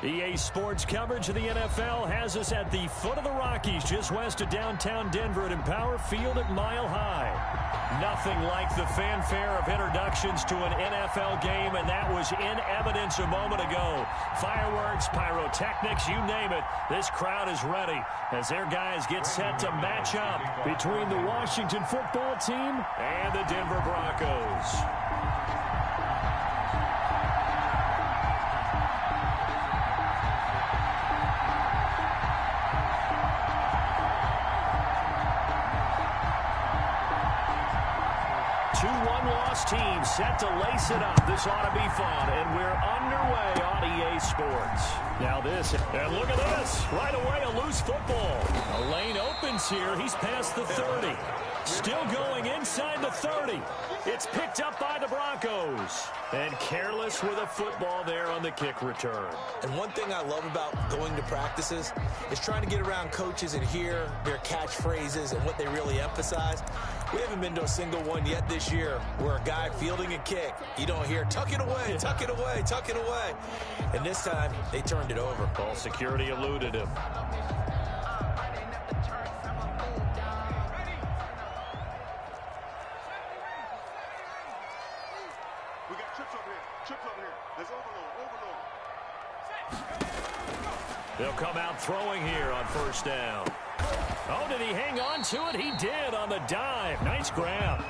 EA Sports coverage of the NFL has us at the foot of the Rockies, just west of downtown Denver at Empower Field at Mile High. Nothing like the fanfare of introductions to an NFL game, and that was in evidence a moment ago. Fireworks, pyrotechnics, you name it. This crowd is ready as their guys get set to match up between the Washington football team and the Denver Broncos. Two one-loss teams set to lace it up. This ought to be fun, and we're underway on EA Sports. Now this, and look at this. Right away, a loose football. A lane opens here. He's past the 30. Still going inside the 30. It's picked up by the Broncos. And careless with a football there on the kick return. And one thing I love about going to practices is trying to get around coaches and hear their catchphrases and what they really emphasize. We haven't been to a single one yet this year where a guy fielding a kick, you don't hear, tuck it away, tuck it away, tuck it away. And this time, they turned it over. Ball security eluded him. We got trips over here. Trips over here. There's overload. They'll come out throwing here on first down. Oh, did he hang on to it? He did on the dive. Nice grab.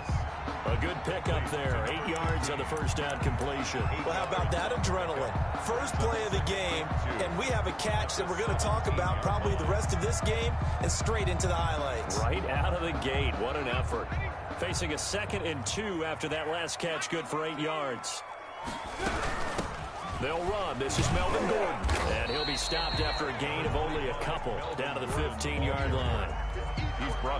A good pickup there. 8 yards on the first down completion. Well, how about that adrenaline? First play of the game, and we have a catch that we're going to talk about probably the rest of this game and straight into the highlights. Right out of the gate. What an effort. Facing a 2nd and 2 after that last catch, good for 8 yards. They'll run. This is Melvin Gordon. And he'll be stopped after a gain of only a couple down to the 15-yard line.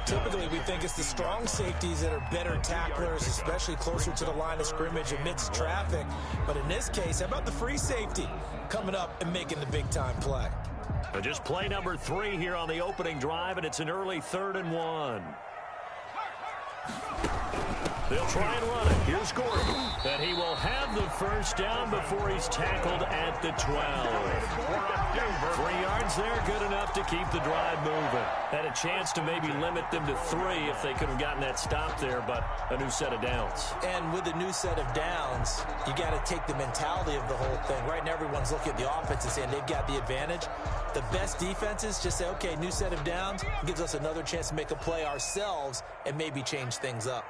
Typically, we think it's the strong safeties that are better tacklers, especially closer to the line of scrimmage amidst traffic. But in this case, how about the free safety coming up and making the big-time play? Just play number 3 here on the opening drive, and it's an early 3rd and 1. They'll try and run it. Here's Gordon. And he will have the first down before he's tackled at the 12. 3 yards there, good enough to keep the drive moving. Had a chance to maybe limit them to 3 if they could have gotten that stop there, but a new set of downs. And with a new set of downs, you got to take the mentality of the whole thing. Right now, everyone's looking at the offense and saying they've got the advantage. The best defenses just say, okay, new set of downs. It gives us another chance to make a play ourselves and maybe change things up.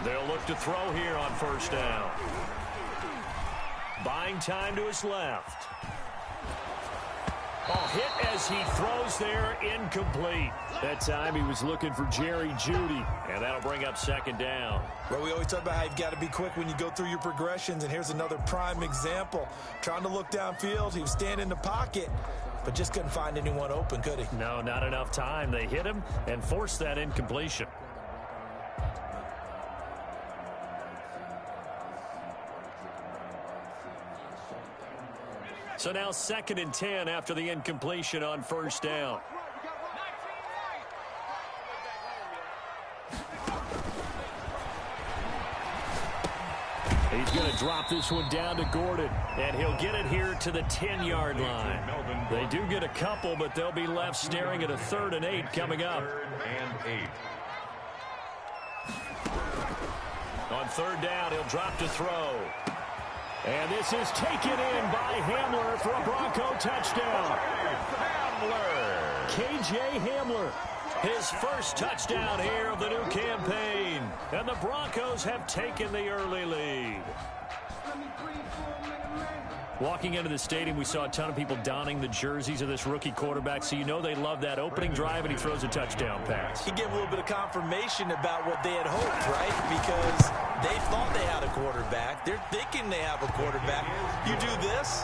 They'll look to throw here on first down. Buying time to his left. Oh, hit as he throws there, incomplete. That time he was looking for Jerry Jeudy, and that'll bring up 2nd down. Well, we always talk about how you've got to be quick when you go through your progressions, and here's another prime example. Trying to look downfield, he was standing in the pocket, but just couldn't find anyone open, could he? No, not enough time. They hit him and forced that incompletion. So now 2nd and 10 after the incompletion on first down. He's going to drop this one down to Gordon, and he'll get it here to the 10-yard line. They do get a couple, but they'll be left staring at a 3rd and 8 coming up. 3rd and 8. On 3rd down, he'll drop to throw. And this is taken in by Hamler for a Bronco touchdown. Hamler. KJ Hamler. His first touchdown here of the new campaign. And the Broncos have taken the early lead. Walking into the stadium, we saw a ton of people donning the jerseys of this rookie quarterback, so you know they love that opening drive, and he throws a touchdown pass. He gave a little bit of confirmation about what they had hoped, right? Because they thought they had a quarterback. They're thinking they have a quarterback. You do this,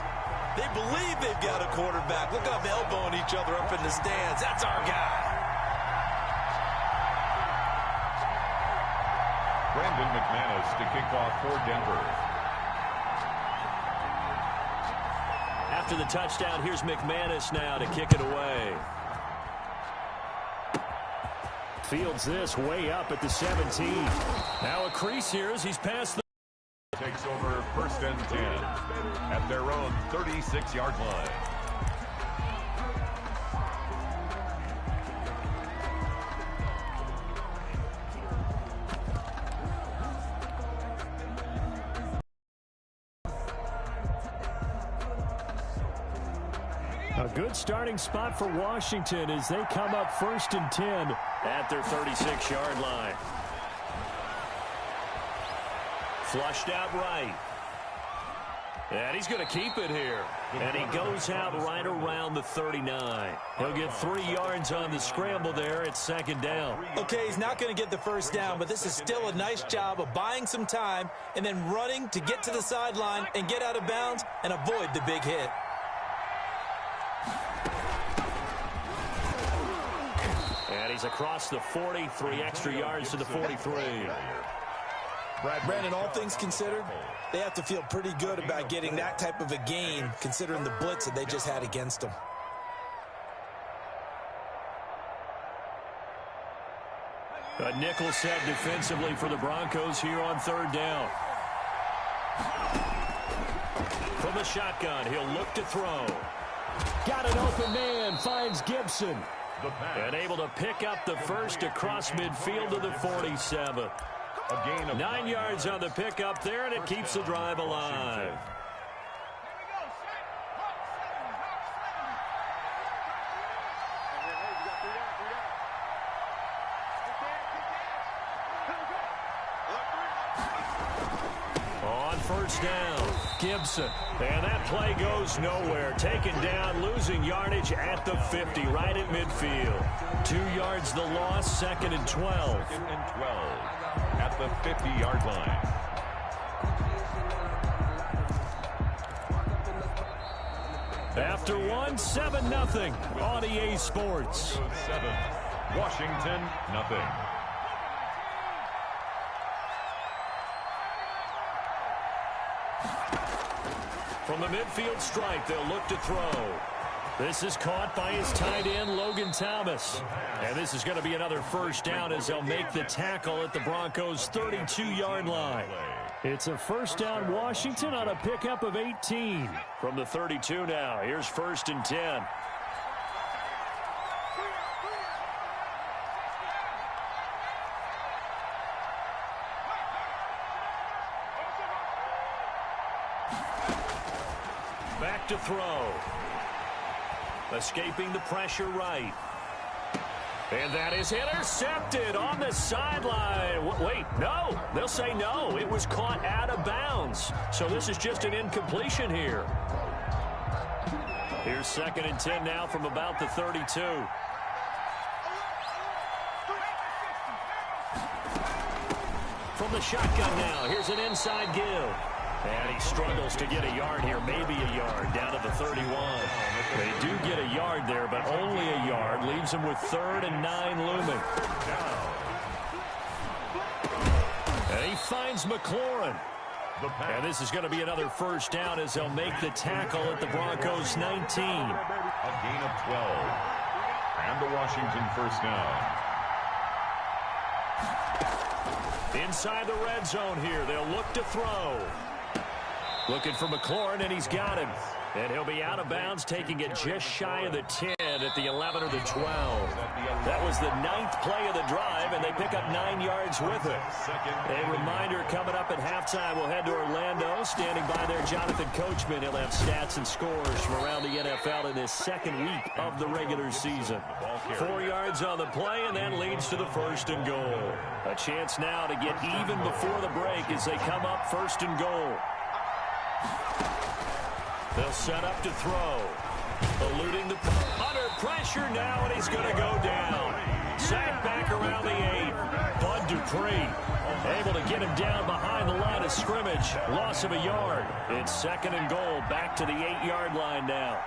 they believe they've got a quarterback. Look up, elbowing each other up in the stands. That's our guy. Brandon McManus to kick off for Denver. After the touchdown, here's McManus now to kick it away. Fields this way up at the 17. Now a crease here as he's past the... Takes over 1st and 10 at their own 36-yard line. A good starting spot for Washington as they come up 1st and 10 at their 36-yard line. Flushed out right. And he's going to keep it here. And he goes out right around the 39. He'll get 3 yards on the scramble there at 2nd down. Okay, he's not going to get the 1st down, but this is still a nice job of buying some time and then running to get to the sideline and get out of bounds and avoid the big hit. And he's across the 40, 3 extra yards to the 43. Brandon, all things considered, they have to feel pretty good about getting that type of a gain considering the blitz that they just had against them. A nickel set defensively for the Broncos here on 3rd down. From the shotgun, he'll look to throw. Got an open man, finds Gibson. And able to pick up the first across midfield to the 47. A gain of 9 yards on the pickup there, and it keeps the drive alive. On 1st down, Gibson. And that play goes nowhere. Taken down, losing yardage at the 50, right at midfield. 2 yards the loss, 2nd and 12. 2nd and 12 at the 50-yard line. After one, 7-0 on EA Sports. 7, Washington, nothing. From the midfield stripe, they'll look to throw. This is caught by his tight end, Logan Thomas. And this is going to be another 1st down as they'll make the tackle at the Broncos' 32-yard line. It's a 1st down Washington on a pickup of 18. From the 32 now, here's 1st and 10. Back to throw. Escaping the pressure right. And that is intercepted on the sideline. Wait, no. They'll say no. It was caught out of bounds. So this is just an incompletion here. Here's 2nd and 10 now from about the 32. From the shotgun now, here's an inside give. And he struggles to get a yard here, maybe a yard, down to the 31. They do get a yard there, but only a yard. Leaves him with 3rd and 9 looming. And he finds McLaurin. And this is going to be another 1st down as they'll make the tackle at the Broncos' 19. A gain of 12. And the Washington 1st down. Inside the red zone here, they'll look to throw. Looking for McLaurin, and he's got him. And he'll be out of bounds, taking it just shy of the 10 at the 11 or the 12. That was the 9th play of the drive, and they pick up 9 yards with it. A reminder, coming up at halftime, we'll head to Orlando. Standing by there, Jonathan Coachman. He'll have stats and scores from around the NFL in his 2nd week of the regular season. 4 yards on the play, and that leads to the 1st and goal. A chance now to get even before the break as they come up 1st and goal. They'll set up to throw. Eluding the... Under pressure now, and he's going to go down. Sacked back around the 8. Bud Dupree able to get him down behind the line of scrimmage. Loss of a yard. It's 2nd and goal. Back to the 8-yard line now.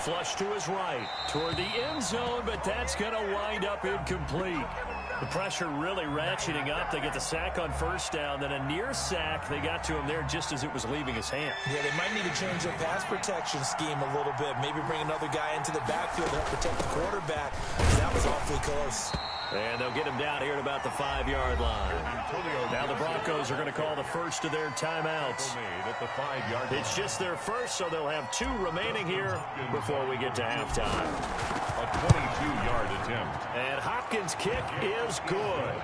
flush to his right toward the end zone, but that's going to wind up incomplete. The pressure really ratcheting up. They get the sack on first down, then a near sack. They got to him there just as it was leaving his hand. Yeah, they might need to change their pass protection scheme a little bit. Maybe bring another guy into the backfield to help protect the quarterback. That was awfully close. And they'll get him down here at about the 5-yard line. Now the Broncos are going to call the first of their timeouts. It's just their first, so they'll have 2 remaining here before we get to halftime. A 22-yard attempt. And Hopkins' kick is good.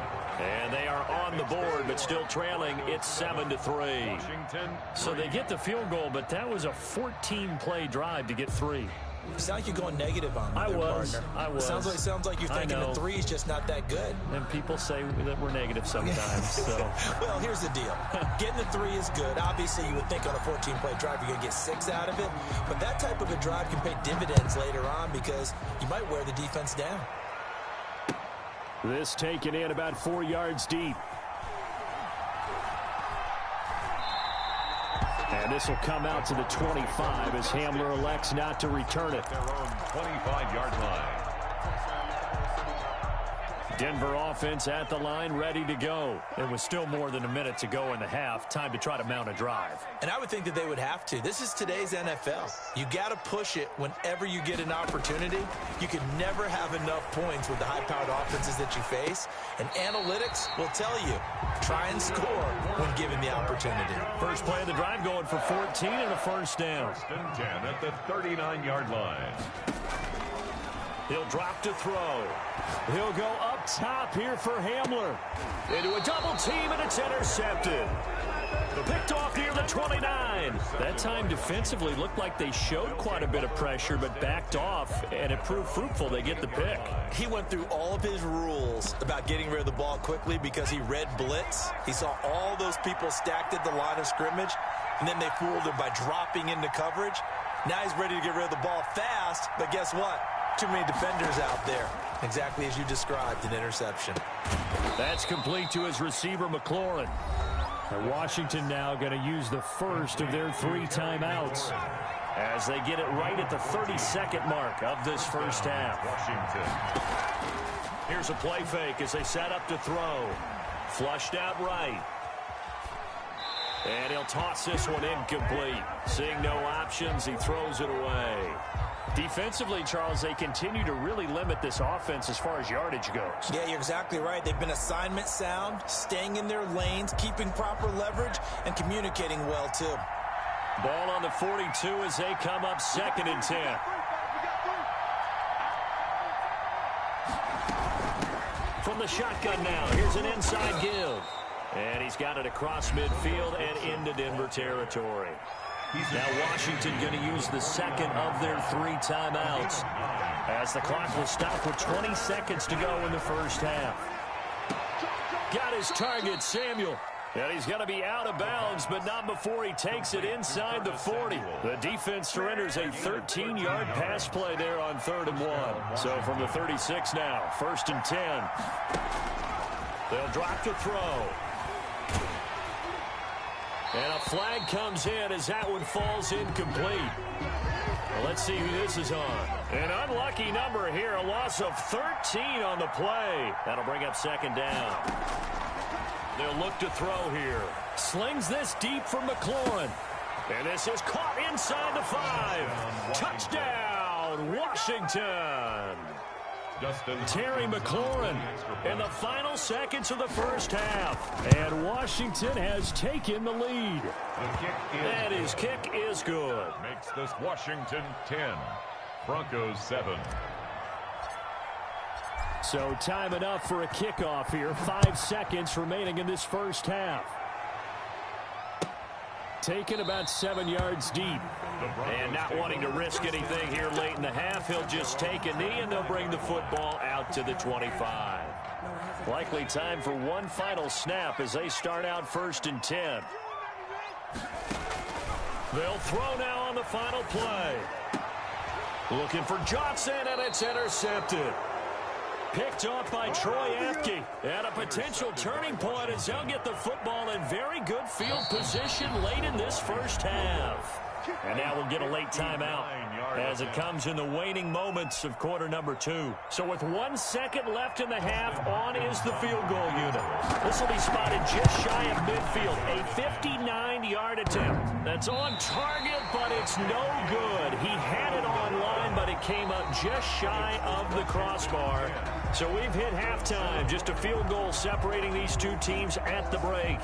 And they are on the board, but still trailing. It's 7-3. So they get the field goal, but that was a 14-play drive to get 3. You sound like you're going negative on I was. Sounds like you're thinking the 3 is just not that good. And people say that we're negative sometimes. So. Well, here's the deal. Getting the 3 is good. Obviously, you would think on a 14-play drive you're going to get 6 out of it. But that type of a drive can pay dividends later on because you might wear the defense down. This taken in about 4 yards deep. And this will come out to the 25 as Hamler elects not to return it. Their own 25-yard line. Denver offense at the line, ready to go. It was still more than a minute to go in the half. Time to try to mount a drive. And I would think that they would have to. This is today's NFL. You got to push it whenever you get an opportunity. You can never have enough points with the high-powered offenses that you face. And analytics will tell you, try and score when given the opportunity. First play of the drive going for 14 and a first down. First and 10 at the 39-yard line. He'll drop to throw. He'll go up top here for Hamler. Into a double team, and it's intercepted. Picked off near the 29. That time defensively looked like they showed quite a bit of pressure, but backed off, and it proved fruitful. They get the pick. He went through all of his rules about getting rid of the ball quickly because he read blitz. He saw all those people stacked at the line of scrimmage, and then they fooled him by dropping into coverage. Now he's ready to get rid of the ball fast, but guess what? Too many defenders out there. Exactly as you described, an interception. That's complete to his receiver, McLaurin. And Washington now going to use the first of their 3 timeouts as they get it right at the 32nd mark of this first half. Washington. Here's a play fake as they set up to throw. Flushed out right. And he'll toss this one incomplete. Seeing no options, he throws it away. Defensively, Charles, they continue to really limit this offense as far as yardage goes. Yeah, you're exactly right. They've been assignment sound, staying in their lanes, keeping proper leverage, and communicating well, too. Ball on the 42 as they come up 2nd and 10. From the shotgun now, here's an inside give. And he's got it across midfield and into Denver territory. Now Washington going to use the second of their 3 timeouts as the clock will stop with 20 seconds to go in the first half. Got his target, Samuel. And he's going to be out of bounds, but not before he takes it inside the 40. The defense surrenders a 13-yard pass play there on 3rd and 1. So from the 36 now, 1st and 10. They'll drop to throw. And a flag comes in as that one falls incomplete. Well, let's see who this is on. An unlucky number here, a loss of 13 on the play. That'll bring up 2nd down. They'll look to throw here. Slings this deep for McLaurin. And this is caught inside the 5. Touchdown, Washington. Terry McLaurin in the final seconds of the first half. And Washington has taken the lead. And his kick is good. Makes this Washington 10, Broncos 7. So time enough for a kickoff here. 5 seconds remaining in this first half. Taken about 7 yards deep. And not wanting to risk anything here late in the half, he'll just take a knee and they'll bring the football out to the 25. Likely time for one final snap as they start out 1st and 10. They'll throw now on the final play. Looking for Johnson, and it's intercepted. Picked off by Troy Apke. And a potential turning point as they'll get the football in very good field position late in this first half. And now we'll get a late timeout. as it comes in the waning moments of quarter number 2. So with 1 second left in the half, on is the field goal unit. This will be spotted just shy of midfield. A 59-yard attempt. That's on target, but it's no good. He had it on line, but it came up just shy of the crossbar. So we've hit halftime. Just a field goal separating these two teams at the break.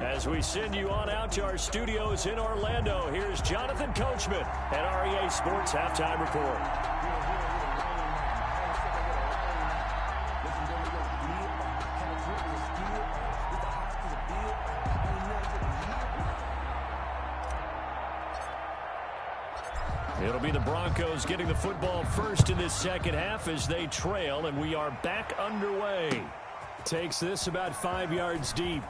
As we send you on out to our studios in Orlando, here's Jonathan Coachman at REA Sports Halftime Report. It'll be the Broncos getting the football first in this second half as they trail, and we are back underway. Takes this about 5 yards deep.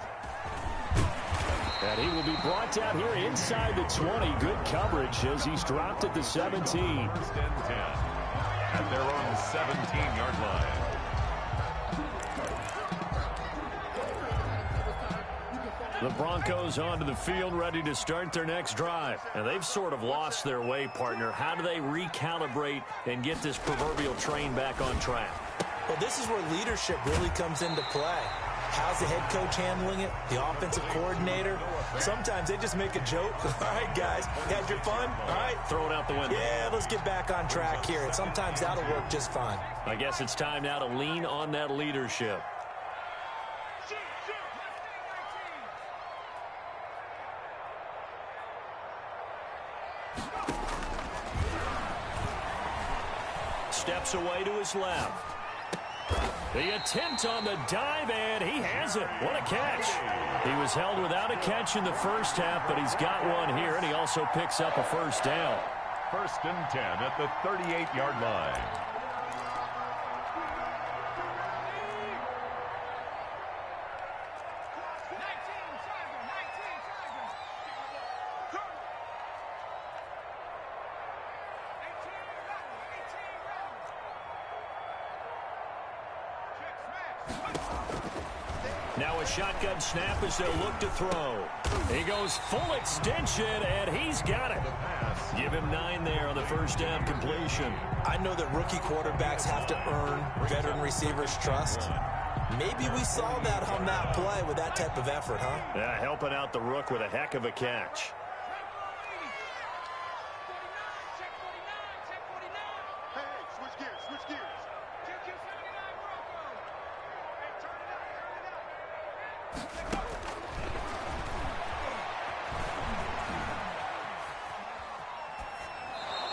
And he will be brought down here inside the 20. Good coverage as he's dropped at the 17. First and 10 at their own 17-yard line. The Broncos onto the field ready to start their next drive. And they've sort of lost their way, partner. How do they recalibrate and get this proverbial train back on track? Well, this is where leadership really comes into play. How's the head coach handling it? The offensive coordinator? Sometimes they just make a joke. All right, guys, had your fun? All right. Throw it out the window. Yeah, let's get back on track here. And sometimes that'll work just fine. I guess it's time now to lean on that leadership. Steps away to his left. The attempt on the dive, and he has it. What a catch. He was held without a catch in the first half, but he's got one here, and he also picks up a first down. First and 10 at the 38-yard line. Now a shotgun snap as they'll look to throw. He goes full extension, and he's got it. Give him 9 there on the first down completion. I know that rookie quarterbacks have to earn veteran receivers' trust. Maybe we saw that on that play with that type of effort, huh? Yeah, helping out the rook with a heck of a catch.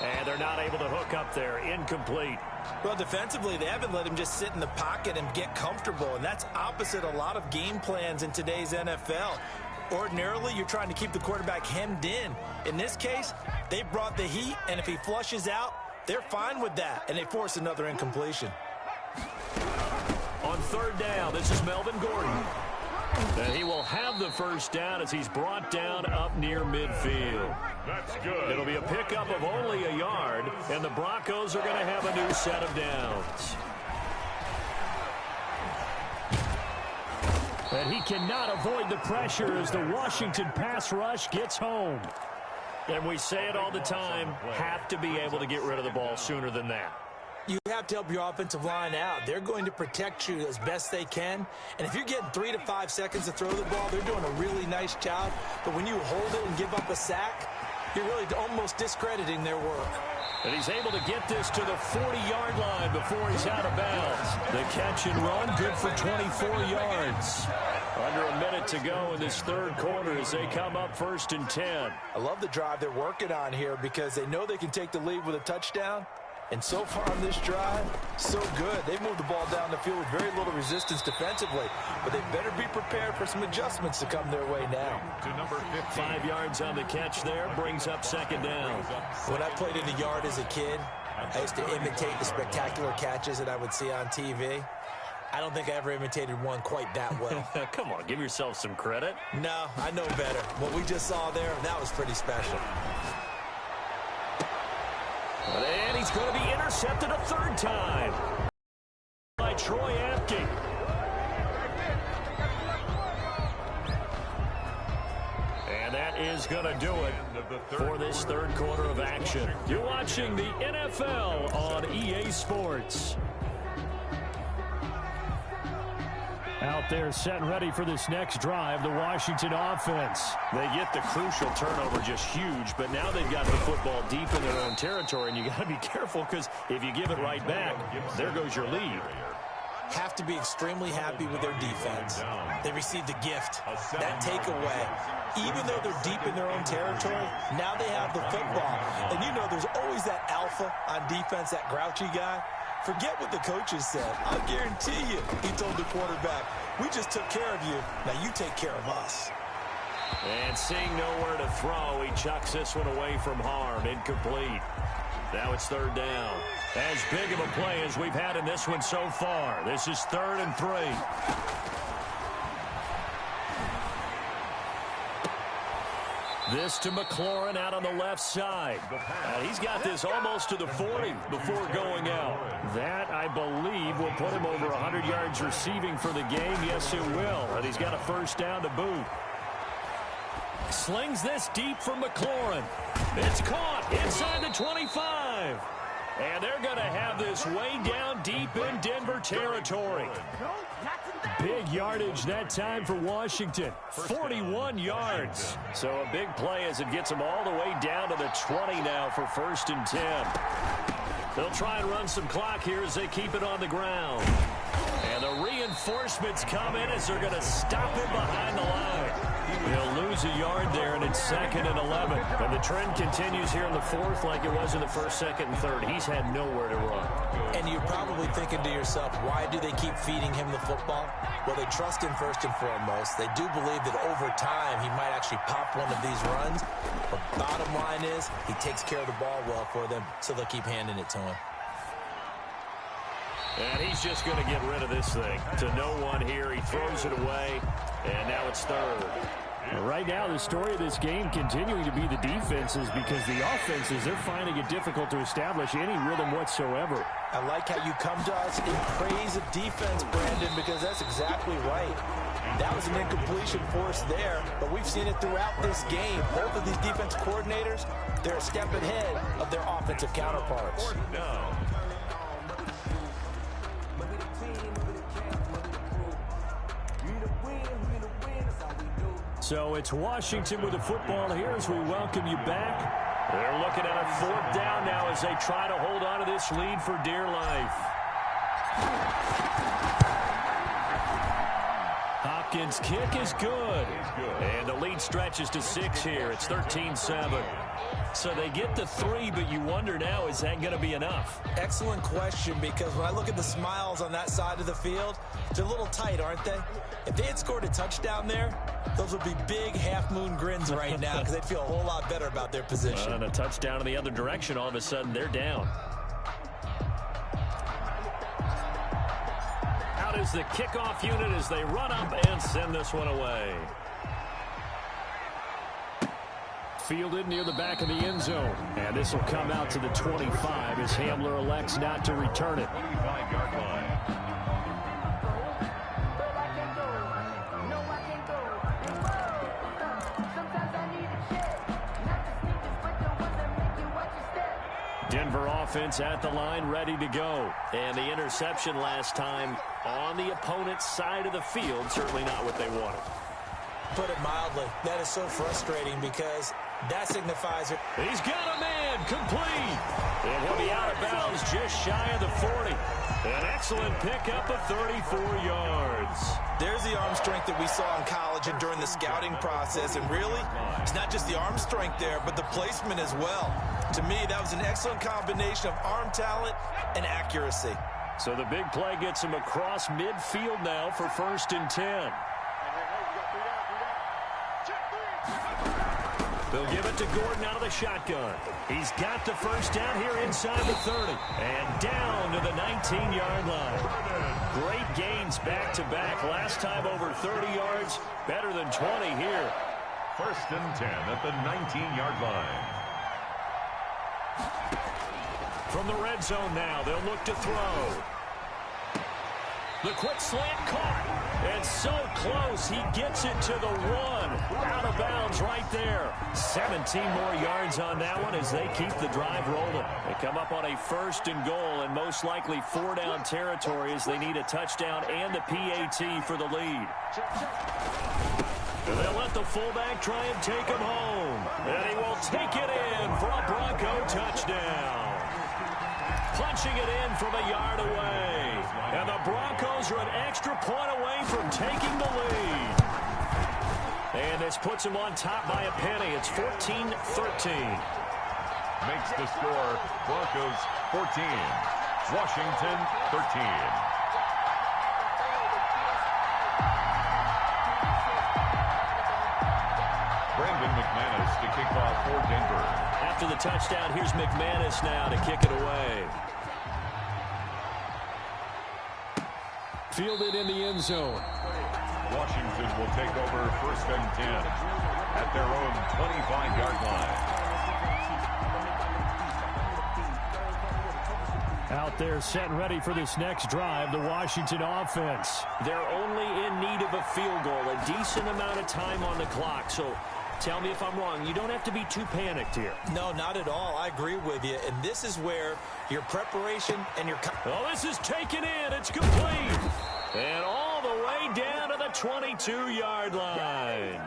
And they're not able to hook up there. Incomplete. Well, defensively, they haven't let him just sit in the pocket and get comfortable, and that's opposite a lot of game plans in today's NFL. Ordinarily, you're trying to keep the quarterback hemmed in. In this case, they brought the heat, and if he flushes out, they're fine with that, and they force another incompletion. On third down, this is Melvin Gordon. And he will have the first down as he's brought down up near midfield. That's good. It'll be a pickup of only a yard, and the Broncos are going to have a new set of downs. And he cannot avoid the pressure as the Washington pass rush gets home. And we say it all the time, have to be able to get rid of the ball sooner than that. You have to help your offensive line out. They're going to protect you as best they can. And if you're getting 3 to 5 seconds to throw the ball, they're doing a really nice job. But when you hold it and give up a sack, you're really almost discrediting their work. And he's able to get this to the 40-yard line before he's out of bounds. The catch and run, good for 24 yards. Under a minute to go in this third quarter as they come up first and 10. I love the drive they're working on here because they know they can take the lead with a touchdown. And so far on this drive, so good. They've moved the ball down the field with very little resistance defensively. But they better be prepared for some adjustments to come their way now. To number 15. 5 yards on the catch there, brings up second down. When I played in the yard as a kid, I used to imitate the spectacular catches that I would see on TV. I don't think I ever imitated one quite that well. Come on, give yourself some credit. No, I know better. What we just saw there, that was pretty special. And he's going to be intercepted a third time by Troy Apke. And that that is going to do it for this third quarter of action. You're watching the NFL on EA Sports. Out there set and ready for this next drive, the Washington offense. They get the crucial turnover, just huge, but now they've got the football deep in their own territory, and you got to be careful because if you give it right back, there goes your lead. Have to be extremely happy with their defense. They received the gift, that takeaway. Even though they're deep in their own territory, now they have the football. And you know there's always that alpha on defense, that grouchy guy. Forget what the coaches said. I guarantee you, he told the quarterback, we just took care of you. Now you take care of us. And seeing nowhere to throw, he chucks this one away from harm. Incomplete. Now it's third down. As big of a play as we've had in this one so far. This is 3rd and 3. This to McLaurin out on the left side. He's got this almost to the 40 before going out. That, I believe, will put him over 100 yards receiving for the game. Yes, it will. And he's got a first down to boot. Slings this deep for McLaurin. It's caught inside the 25. And they're going to have this way down deep in Denver territory. Big yardage that time for Washington. 41 yards. So a big play as it gets them all the way down to the 20 now for 1st and 10. They'll try and run some clock here as they keep it on the ground. And the reinforcements come in as they're going to stop him behind the line. He'll lose a yard there, and it's 2nd and 11. And the trend continues here in the 4th like it was in the 1st, 2nd, and 3rd. He's had nowhere to run. And you're probably thinking to yourself, why do they keep feeding him the football? Well, they trust him first and foremost. They do believe that over time he might actually pop one of these runs. But bottom line is he takes care of the ball well for them, so they'll keep handing it to him. And he's just going to get rid of this thing. To no one here. He throws it away, and now it's 3rd. Right now, the story of this game continuing to be the defenses because the offenses, they're finding it difficult to establish any rhythm whatsoever. I like how you come to us in praise of defense, Brandon, because that's exactly right. That was an incompletion for us there, but we've seen it throughout this game. Both of these defense coordinators, they're a step ahead of their offensive counterparts. So it's Washington with the football here as we welcome you back. They're looking at a 4th down now as they try to hold on to this lead for dear life. Hopkins' kick is good. And the lead stretches to 6 here. It's 13-7. So they get the 3, but you wonder now, is that going to be enough? Excellent question, because when I look at the smiles on that side of the field, they're a little tight, aren't they? If they had scored a touchdown there, those would be big half-moon grins right now because they'd feel a whole lot better about their position. And a touchdown in the other direction, all of a sudden they're down. Out is the kickoff unit as they run up and send this one away. Fielded near the back of the end zone. And this will come out to the 25 as Hamler elects not to return it. 25-yard line. Denver offense at the line, ready to go. And the interception last time on the opponent's side of the field, certainly not what they wanted. Put it mildly, that is so frustrating because that signifies it. He's got a man, complete. And he'll be out of bounds just shy of the 40. An excellent pickup of 34 yards. There's the arm strength that we saw in college and during the scouting process. And really, it's not just the arm strength there, but the placement as well. To me, that was an excellent combination of arm talent and accuracy. So the big play gets him across midfield now for 1st and 10. They'll give it to Gordon out of the shotgun. He's got the first down here inside the 30. And down to the 19-yard line. Great gains back-to-back. Last time over 30 yards. Better than 20 here. 1st and 10 at the 19-yard line. From the red zone now, they'll look to throw. The quick slant caught. And so close, he gets it to the 1. Out of bounds right there. 17 more yards on that one as they keep the drive rolling. They come up on a 1st and goal and most likely 4-down territory as they need a touchdown and the PAT for the lead. And they'll let the fullback try and take him home. And he will take it in for a Bronco touchdown. Punching it in from a yard away. And the Broncos are an extra point away from taking the lead. And this puts them on top by a penny. It's 14-13. Makes the score Broncos 14, Washington 13. McManus to kick off for Denver. After the touchdown, here's McManus now to kick it away. Fielded in the end zone. Washington will take over 1st and 10 at their own 25-yard line. Out there set and ready for this next drive, the Washington offense. They're only in need of a field goal, a decent amount of time on the clock. So tell me if I'm wrong. You don't have to be too panicked here. No, not at all. I agree with you. And this is where your preparation and your... Oh, this is taken in. It's complete. And all the way down to the 22-yard line.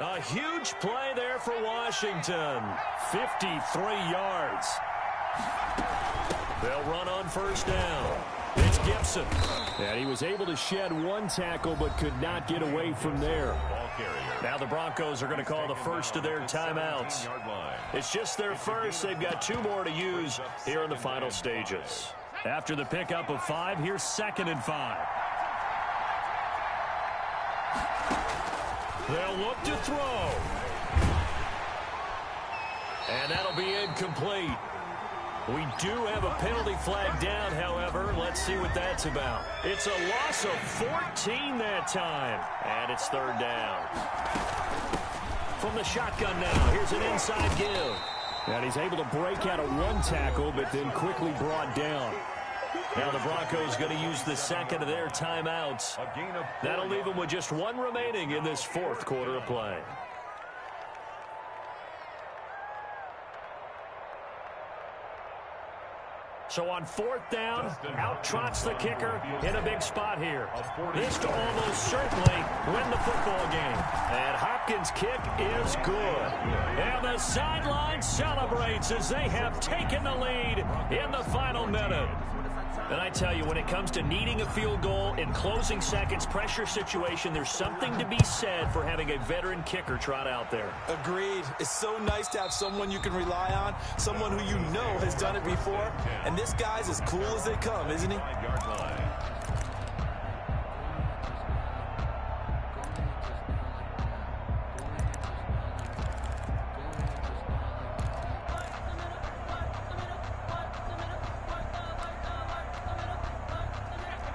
A huge play there for Washington. 53 yards. They'll run on 1st down. It's Gibson. And he was able to shed one tackle but could not get away from there. Now the Broncos are going to call the first of their timeouts. It's just their first. They've got 2 more to use here in the final stages. After the pickup of 5, here's 2nd and 5. They'll look to throw. And that'll be incomplete. We do have a penalty flag down, however. Let's see what that's about. It's a loss of 14 that time. And it's 3rd down. From the shotgun now, here's an inside give. And he's able to break out of one tackle, but then quickly brought down. Now the Broncos going to use the 2nd of their timeouts. That'll leave them with just 1 remaining in this 4th quarter of play. So on 4th down, out trots the kicker in a big spot here. This to almost certainly win the football game. And Hopkins' kick is good. And the sideline celebrates as they have taken the lead in the final minute. And I tell you, when it comes to needing a field goal in closing seconds, pressure situation, there's something to be said for having a veteran kicker trot out there. Agreed. It's so nice to have someone you can rely on, someone who you know has done it before. And this guy's as cool as they come, isn't he?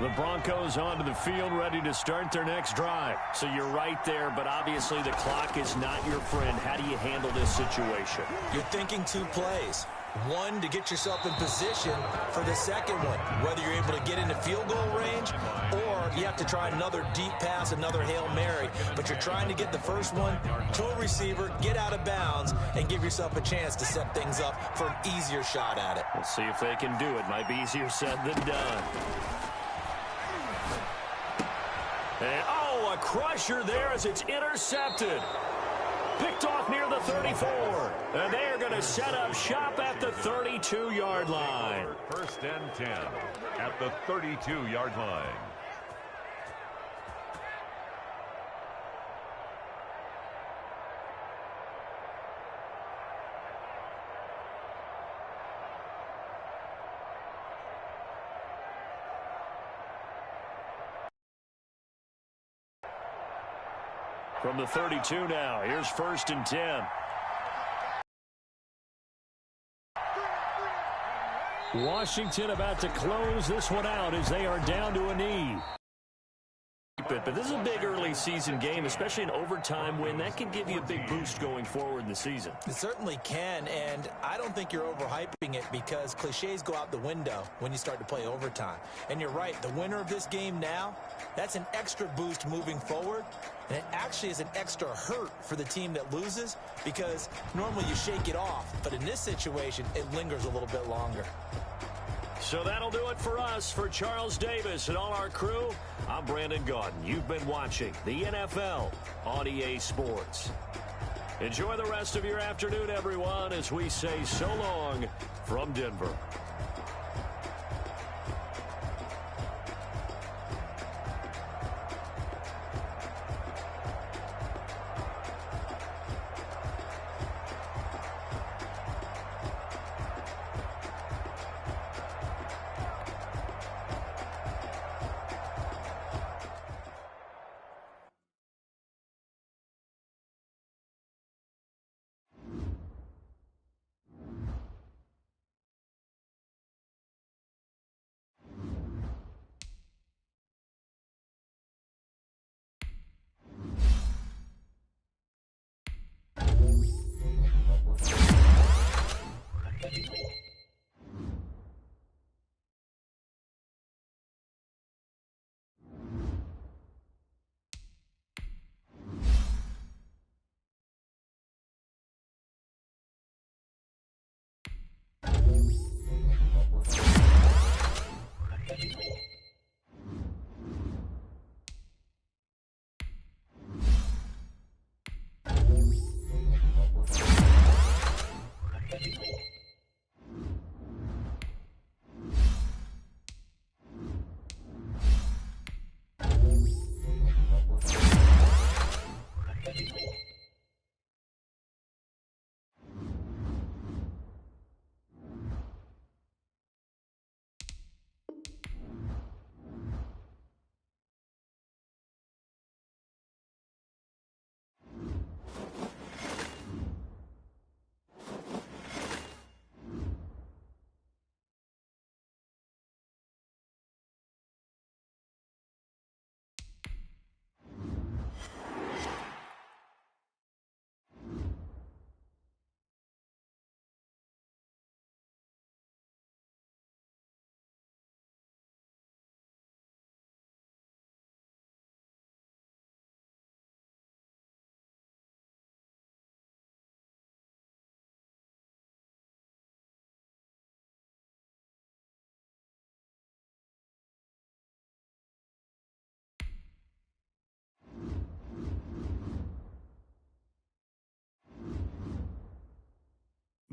The Broncos onto the field, ready to start their next drive. So you're right there, but obviously the clock is not your friend. How do you handle this situation? You're thinking 2 plays. One, to get yourself in position for the second one, whether you're able to get into field goal range or you have to try another deep pass, another Hail Mary. But you're trying to get the first one to a receiver, get out of bounds, and give yourself a chance to set things up for an easier shot at it. We'll see if they can do it. Might be easier said than done. And, oh, a crusher there as it's intercepted. Picked off near the 34. And they are going to set up shop at the 32-yard line. 1st and 10 at the 32-yard line. From the 32 now, here's 1st and 10. Washington about to close this one out as they are down to a knee. keep it. But this is a big early season game, especially an overtime win. That can give you a big boost going forward in the season. It certainly can, and I don't think you're overhyping it because cliches go out the window when you start to play overtime. And you're right, the winner of this game now, that's an extra boost moving forward. And it actually is an extra hurt for the team that loses because normally you shake it off. But in this situation, it lingers a little bit longer. So that'll do it for us. For Charles Davis and all our crew, I'm Brandon Gaudin. You've been watching the NFL on EA Sports. Enjoy the rest of your afternoon, everyone, as we say so long from Denver.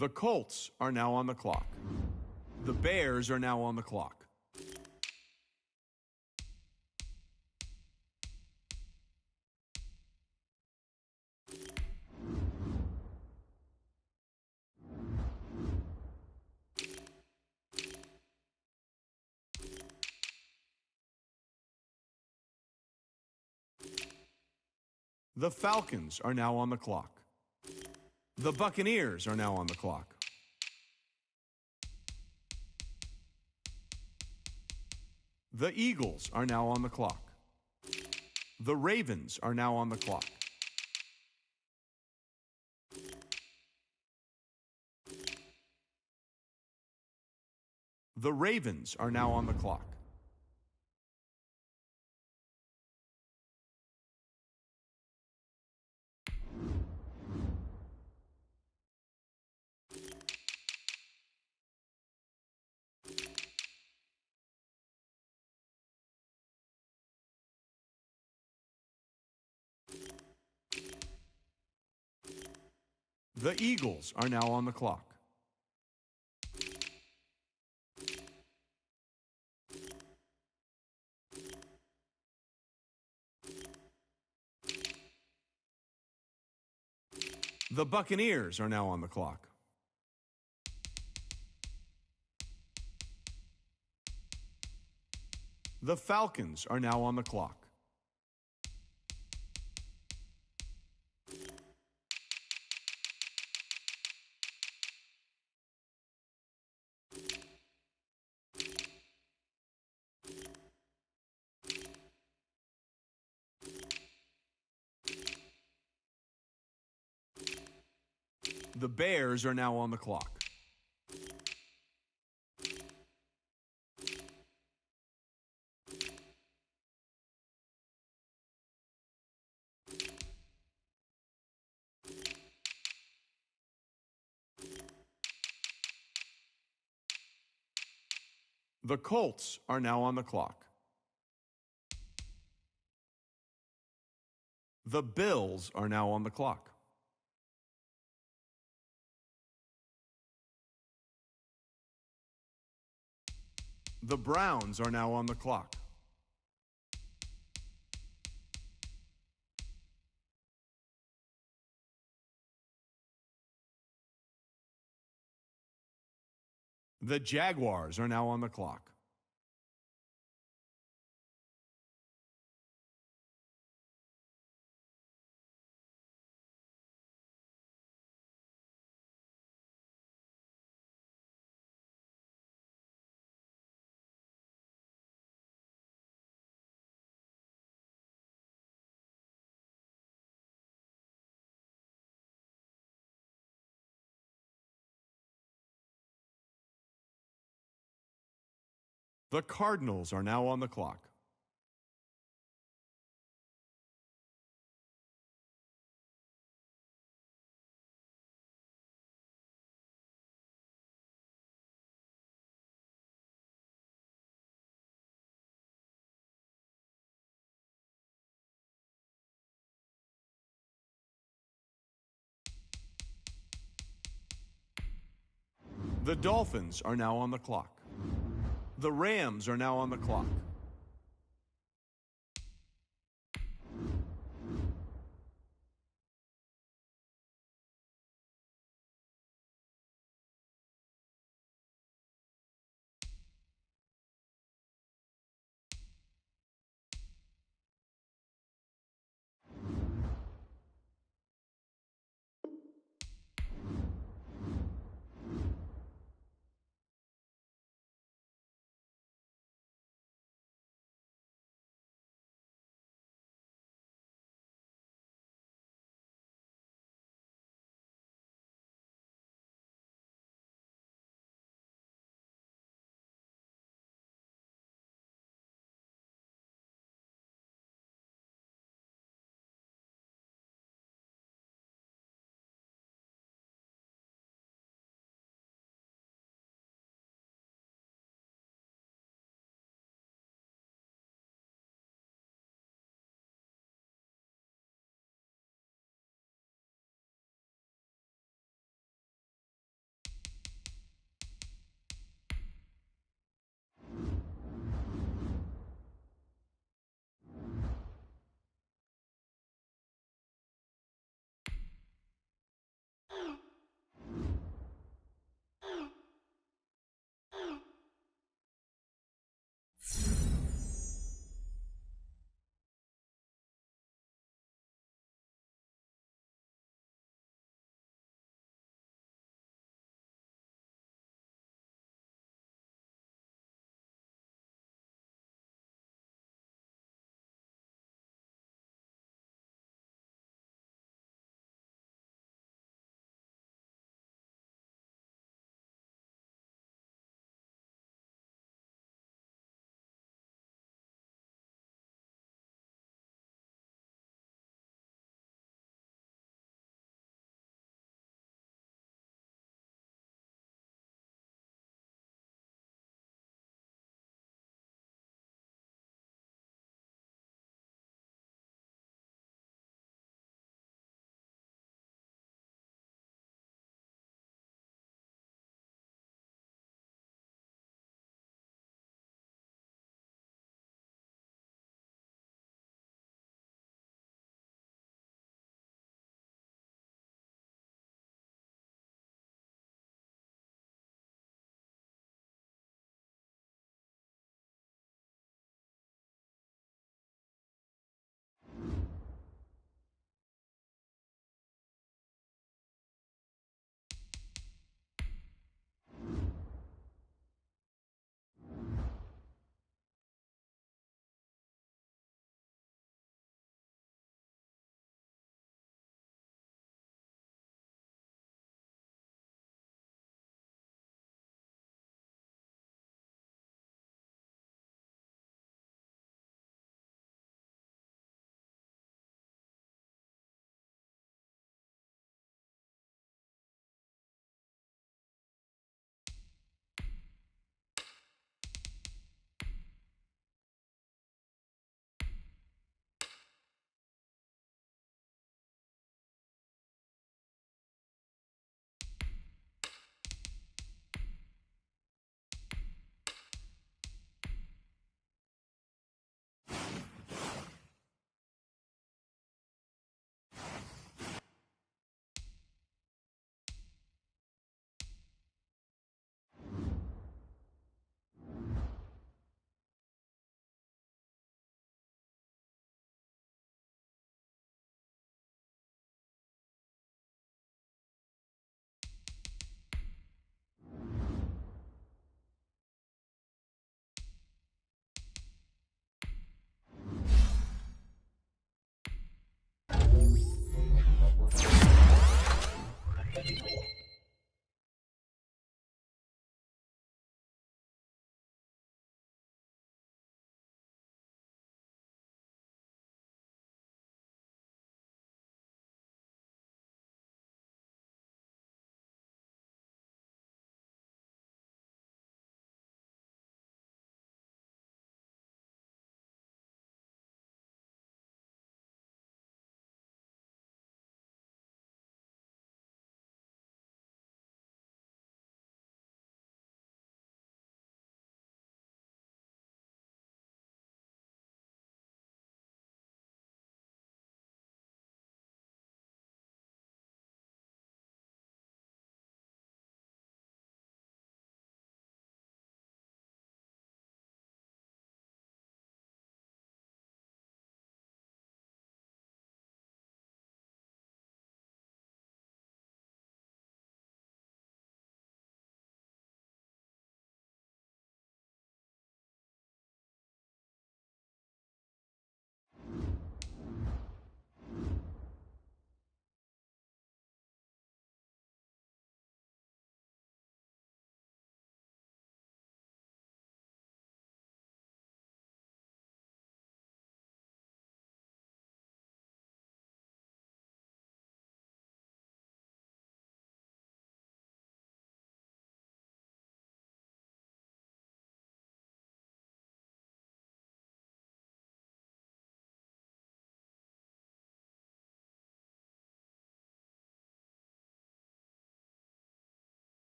The Colts are now on the clock. The Bears are now on the clock. The Falcons are now on the clock. The Buccaneers are now on the clock. The Eagles are now on the clock. The Ravens are now on the clock. The Ravens are now on the clock. The Eagles are now on the clock. The Buccaneers are now on the clock. The Falcons are now on the clock. The Bears are now on the clock. The Colts are now on the clock. The Bills are now on the clock. The Browns are now on the clock. The Jaguars are now on the clock. The Cardinals are now on the clock. The Dolphins are now on the clock. The Rams are now on the clock.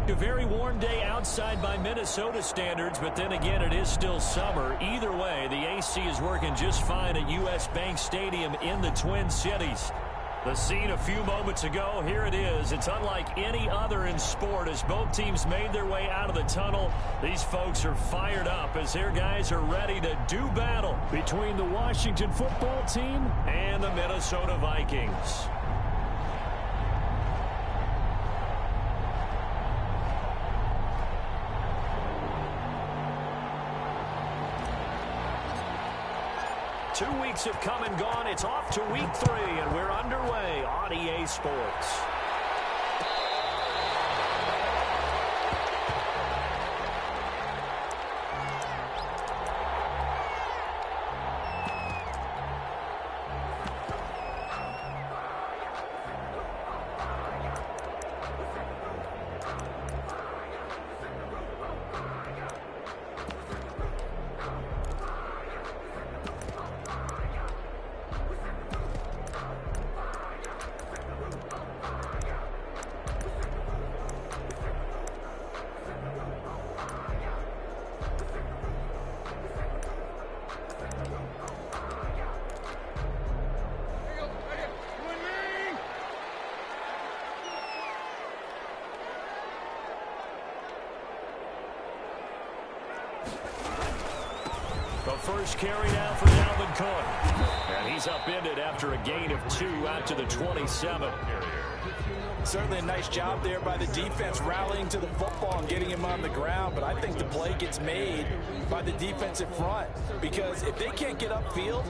A very warm day outside by Minnesota standards, but then again, it is still summer. Either way, the AC is working just fine at U.S. Bank Stadium in the Twin Cities. The scene a few moments ago, here it is. It's unlike any other in sport as both teams made their way out of the tunnel. These folks are fired up as their guys are ready to do battle between the Washington football team and the Minnesota Vikings. Two weeks have come and gone. It's off to week 3, and we're underway on EA Sports. The first carry now for Dalvin Cook. And he's upended after a gain of 2 out to the 27. Certainly a nice job there by the defense rallying to the football and getting him on the ground. But I think the play gets made by the defensive front. Because if they can't get upfield,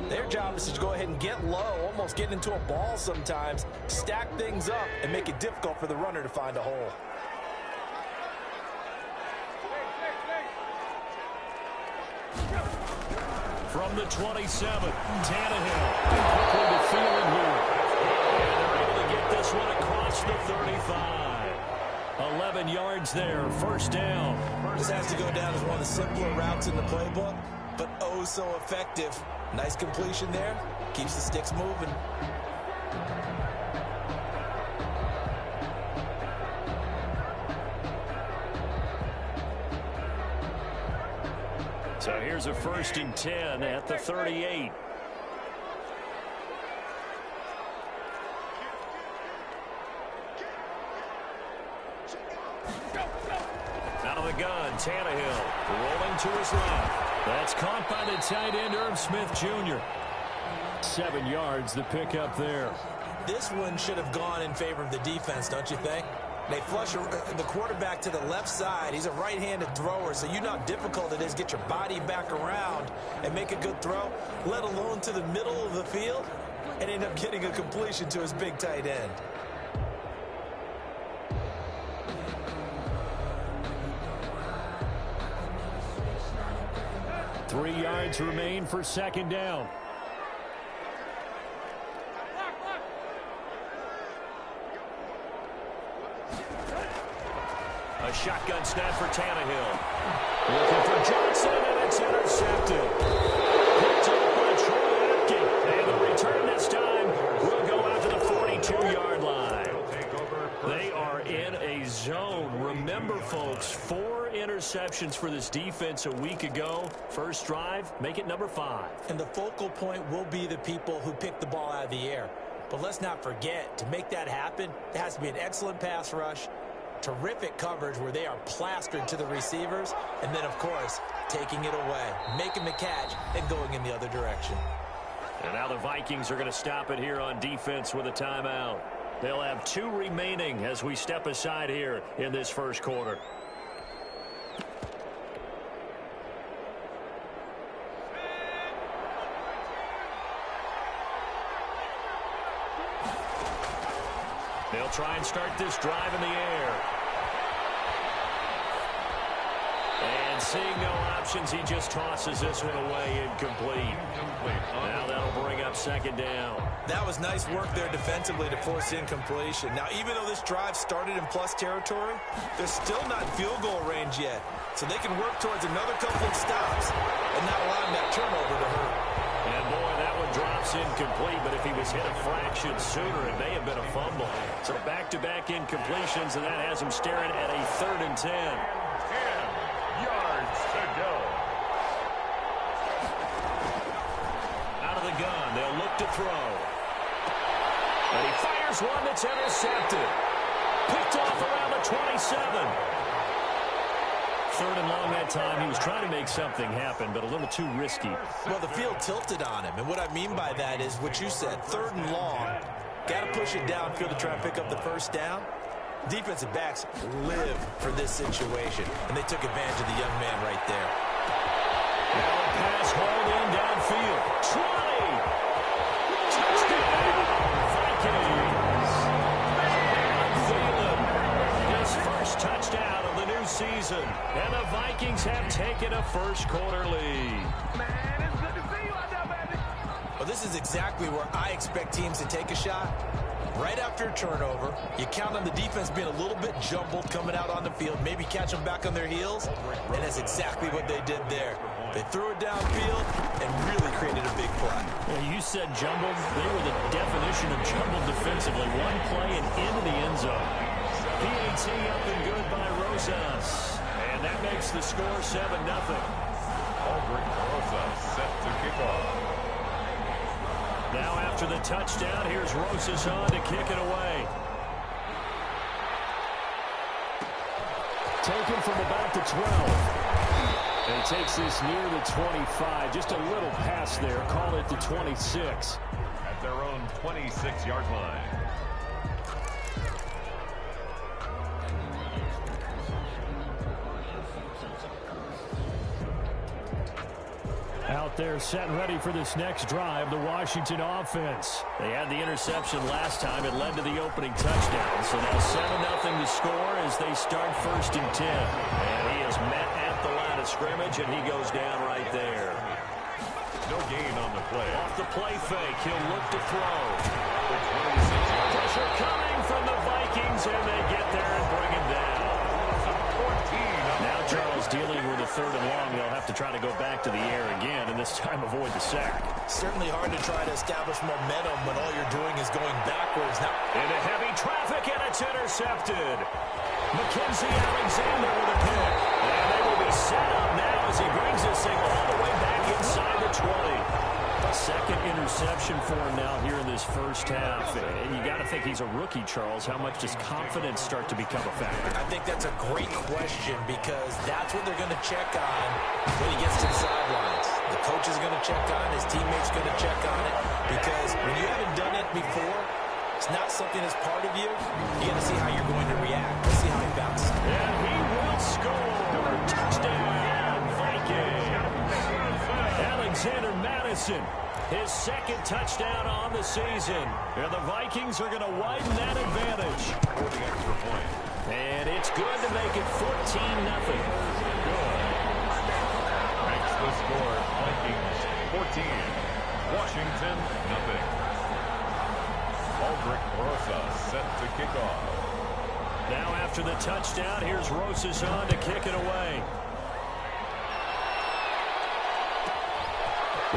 their job is to go ahead and get low, almost get into a ball sometimes, stack things up, and make it difficult for the runner to find a hole. From the 27, Tannehill quickly to Thielen here. And they're able to get this one across the 35. 11 yards there, first down. This has to go down as one of the simpler routes in the playbook, but oh so effective. Nice completion there, keeps the sticks moving. So here's a 1st and 10 at the 38. Out of the gun, Tannehill rolling to his left. That's caught by the tight end, Irv Smith Jr. 7 yards, the pickup there. This one should have gone in favor of the defense, don't you think? They flush the quarterback to the left side. He's a right-handed thrower, so you know how difficult it is to get your body back around and make a good throw, let alone to the middle of the field, and end up getting a completion to his big tight end. Three yards remain for second down. A shotgun snap for Tannehill. Looking for Johnson, and it's intercepted. Picked up by Troy Apke. And the return this time will go out to the 42-yard line. They are in a zone. Remember, folks, 4 interceptions for this defense a week ago. First drive, make it number 5. And the focal point will be the people who pick the ball out of the air. But let's not forget, to make that happen, there has to be an excellent pass rush, terrific coverage where they are plastered to the receivers, and then, of course, taking it away, making the catch, and going in the other direction. And now the Vikings are going to stop it here on defense with a timeout. They'll have 2 remaining as we step aside here in this first quarter. They'll try and start this drive in the air. And seeing no options, he just tosses this one away incomplete. Now that'll bring up second down. That was nice work there defensively to force incompletion. Now, even though this drive started in plus territory, they're still not in field goal range yet. So they can work towards another couple of stops and not allowing that turnover to hurt. And boy, that one drops incomplete, but if he was hit a fraction sooner, it may have been a fumble. So back-to-back incompletions, and that has him staring at a 3rd and 10. 10 yards to go. Out of the gun, they'll look to throw. And he fires one that's intercepted. Picked off around the 27. 3rd and long that time. He was trying to make something happen, but a little too risky. Well, the field tilted on him, and what I mean by that is what you said, 3rd and long. Got to push it downfield to try and pick up the first down. Defensive backs live for this situation, and they took advantage of the young man right there. Now a pass hauled in downfield. 20! Touchdown! Vikings! Thielen, his first touchdown of the new season. And the Vikings have taken a first-quarter lead. Well, this is exactly where I expect teams to take a shot. Right after a turnover, you count on the defense being a little bit jumbled coming out on the field, maybe catch them back on their heels, and that's exactly what they did there. They threw it downfield and really created a big play. Well, you said jumbled. They were the definition of jumbled defensively. One play and into the end zone. PAT up and good by Rosas. And that makes the score 7-0. Aldrich Rosas set to kick off. Now after the touchdown, here's Rosas on to kick it away. Taken from about the 12. And he takes this near the 25. Just a little pass there. Call it the 26. At their own 26-yard line. Out there set and ready for this next drive, the Washington offense. They had the interception last time. It led to the opening touchdown. So now 7-0 to score as they start 1st and 10. And he is met at the line of scrimmage, and he goes down right there. No gain on the play. Off the play fake, he'll look to throw. Pressure coming from the Vikings, and they get there and bring him down. Now Charles dealing with a 3rd and long. They'll have to try to go back to the air again, and this time avoid the sack. Certainly hard to try to establish momentum when all you're doing is going backwards. Now into heavy traffic, and it's intercepted. Mackenzie Alexander with a pick. And they will be set up now as he brings this thing all the way back inside the 20. Second interception for him now here in this first half. And you got to think he's a rookie, Charles. How much does confidence start to become a factor? I think that's a great question because that's what they're going to check on when he gets to the sidelines. The coach is going to check on it. His teammates going to check on it because when you haven't done it before, it's not something that's part of you. You got to see how you're going to react. Let's see how he bounces. And he will score. Touchdown, Vikings. Alexander Madison, his 2nd touchdown on the season. And the Vikings are going to widen that advantage. For the extra point. And it's good to make it 14-0. Makes the score Vikings 14. Washington nothing. Aldrich Rosas set to kick off. Now after the touchdown, here's Rosas on to kick it away.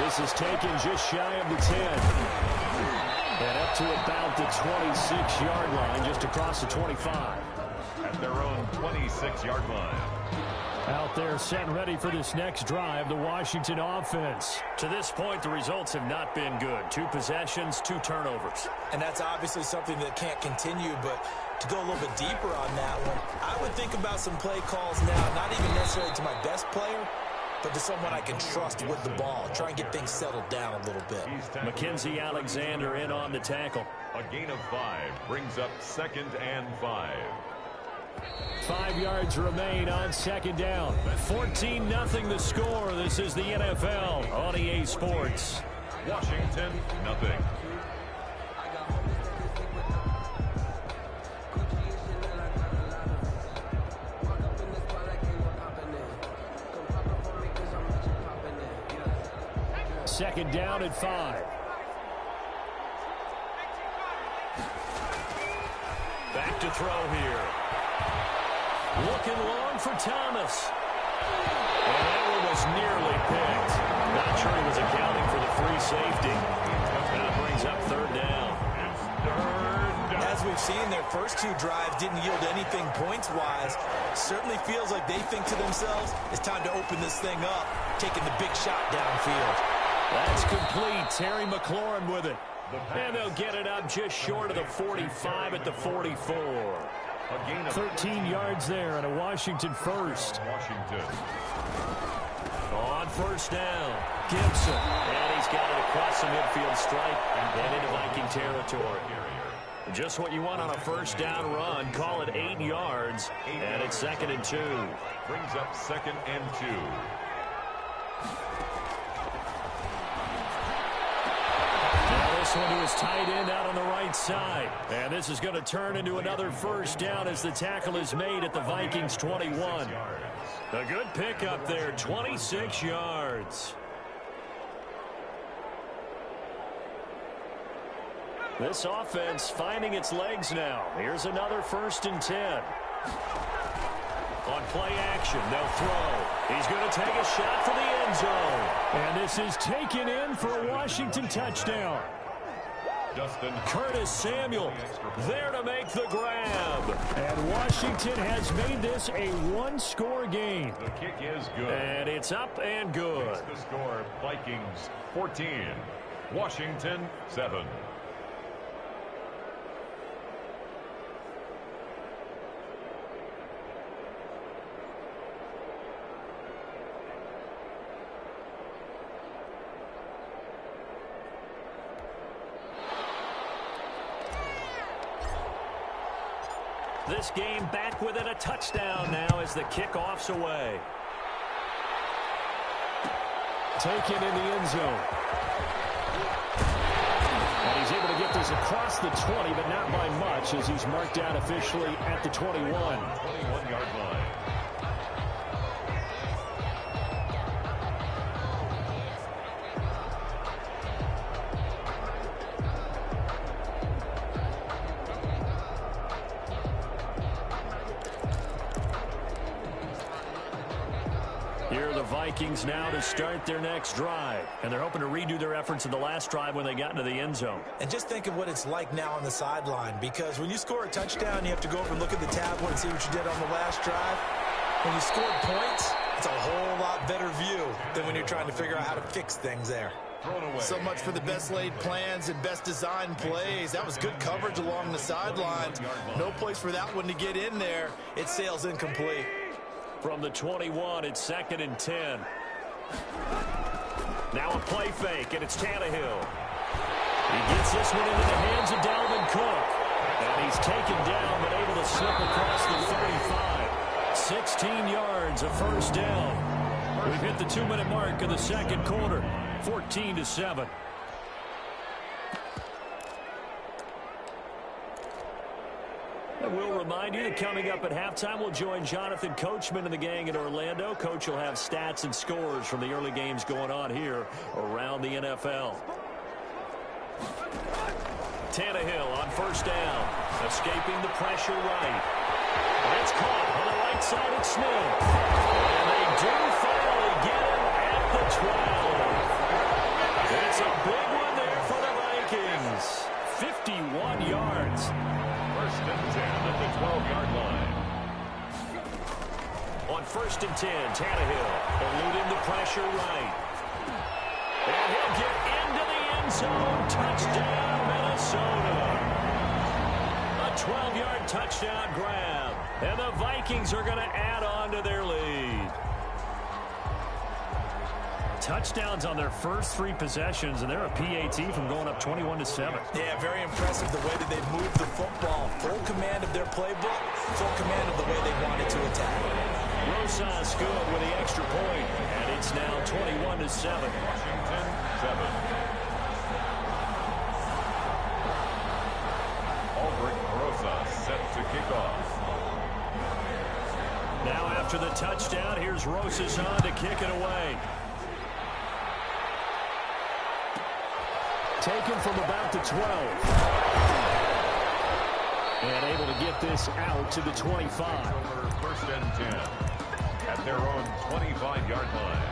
This is taken just shy of the 10. And up to about the 26-yard line, just across the 25. At their own 26-yard line. Out there set and ready for this next drive, the Washington offense. To this point, the results have not been good. 2 possessions, 2 turnovers. And that's obviously something that can't continue, but to go a little bit deeper on that one, I would think about some play calls now, not even necessarily to my best player, but to someone I can trust with the ball. Try and get things settled down a little bit. Mackenzie Alexander in on the tackle. A gain of 5 brings up 2nd and 5. 5 yards remain on 2nd down. 14-0 the score. This is the NFL on EA Sports. Washington, nothing. Second down at 5. Back to throw here. Looking long for Thomas. And that one was nearly picked. Not sure he was accounting for the free safety. That brings up 3rd down. As we've seen, their first 2 drives didn't yield anything points-wise. Certainly feels like they think to themselves, it's time to open this thing up, taking the big shot downfield. That's complete. Terry McLaurin with it. And they'll get it up just short of the 45 at the 44. 13 yards there and a Washington first. Washington. On 1st down, Gibson. And he's got it across the midfield stripe and into Viking territory. Just what you want on a 1st down run. Call it 8 yards. And it's 2nd and 2. Brings up 2nd and 2. This one to his tight end out on the right side. And this is going to turn into another 1st down as the tackle is made at the Vikings 21. A good pickup there, 26 yards. This offense finding its legs now. Here's another 1st and 10. On play action, they'll throw. He's going to take a shot for the end zone. And this is taken in for a Washington touchdown. Curtis Samuel there to make the grab. And Washington has made this a 1-score game. The kick is good. And it's up and good. Makes the score Vikings 14, Washington 7. This game back within a touchdown now as the kickoff's away. Taken in the end zone. And he's able to get this across the 20, but not by much as he's marked out officially at the 21. 21-yard line. Here are the Vikings now to start their next drive. And they're hoping to redo their efforts in the last drive when they got into the end zone. And just think of what it's like now on the sideline, because when you score a touchdown, you have to go over and look at the tablet and see what you did on the last drive. When you scored points, it's a whole lot better view than when you're trying to figure out how to fix things there. So much for the best laid plans and best designed plays. That was good coverage along the sidelines. No place for that one to get in there. It sails incomplete. From the 21, it's 2nd and 10. Now a play fake, and it's Tannehill. He gets this one into the hands of Dalvin Cook. And he's taken down, but able to slip across the 35. 16 yards, a 1st down. We've hit the 2-minute mark of the second quarter. 14-7. And we'll remind you that coming up at halftime, we'll join Jonathan Coachman and the gang in Orlando. Coach will have stats and scores from the early games going on here around the NFL. Tannehill on 1st down, escaping the pressure right. And it's caught on the right side at Smith. And they do finally get him at the 12. That's a big one there for the Vikings. 51 yards. First and 10 at the 12-yard line. On first and 10, Tannehill eluding the pressure right. And he'll get into the end zone. Touchdown, Minnesota. A 12-yard touchdown grab. And the Vikings are going to add on to their lead. Touchdowns on their first 3 possessions, and they're a PAT from going up 21-7. Yeah, very impressive the way that they've moved the football. Full command of their playbook, full command of the way they wanted to attack. Rosas good with the extra point, and it's now 21-7. Washington, 7. Aldrich Rosas set to kick off. Now after the touchdown, here's Rosas on to kick it away. Taken from about the 12. And able to get this out to the 25. Over first and 10 at their own 25-yard line.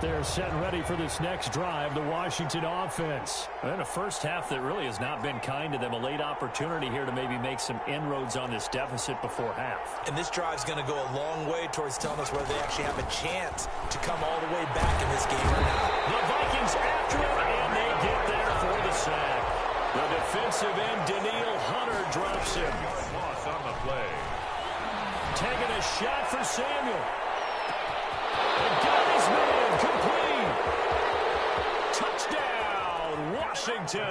They're set and ready for this next drive, the Washington offense. And a first half that really has not been kind to them. A late opportunity here to maybe make some inroads on this deficit before half. And this drive's going to go a long way towards telling us whether they actually have a chance to come all the way back in this game or not. The Vikings after him, and they get there for the sack. The defensive end, Daniil Hunter, drops him. Loss on the play. Taking a shot for Samuel. Got his man complete. Touchdown, Washington.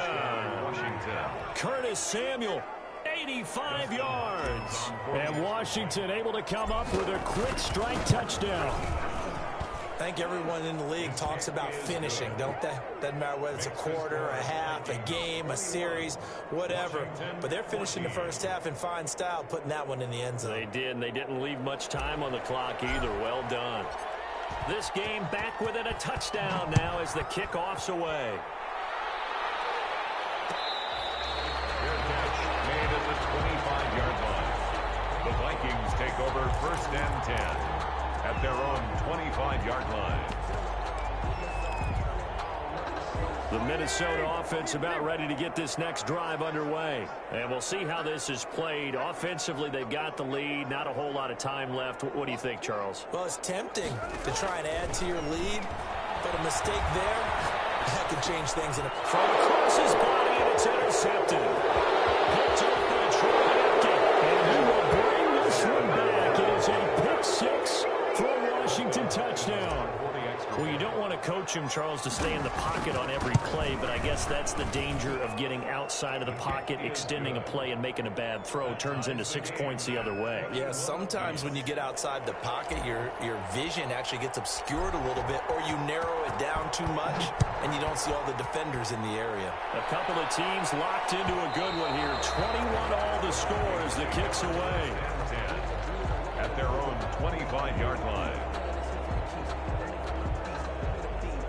Curtis Samuel, 85 yards. And Washington able to come up with a quick strike touchdown. I think everyone in the league talks about finishing, don't they? Doesn't matter whether it's a quarter, a half, a game, a series, whatever. But they're finishing the first half in fine style, putting that one in the end zone. They did, and they didn't leave much time on the clock either. Well done. This game back within a touchdown now as the kickoff's away. Fair catch made at the 25-yard line. The Vikings take over first and 10 at their own 25-yard line. The Minnesota offense about ready to get this next drive underway. And we'll see how this is played. Offensively, they've got the lead. Not a whole lot of time left. What do you think, Charles? Well, it's tempting to try and add to your lead, but a mistake there, that could change things. From across his body, and it's intercepted. Picked up by Troy Apke. And he will bring this one back. It is a pick 6 for a Washington touchdown. Well, you don't want to coach him, Charles, to stay in the pocket on every play, but I guess that's the danger of getting outside of the pocket, extending a play, and making a bad throw. Turns into 6 points the other way. Yeah, sometimes when you get outside the pocket, your vision actually gets obscured a little bit, or you narrow it down too much, and you don't see all the defenders in the area. A couple of teams locked into a good one here. 21 all the score as the kick's away. At their own 25-yard line.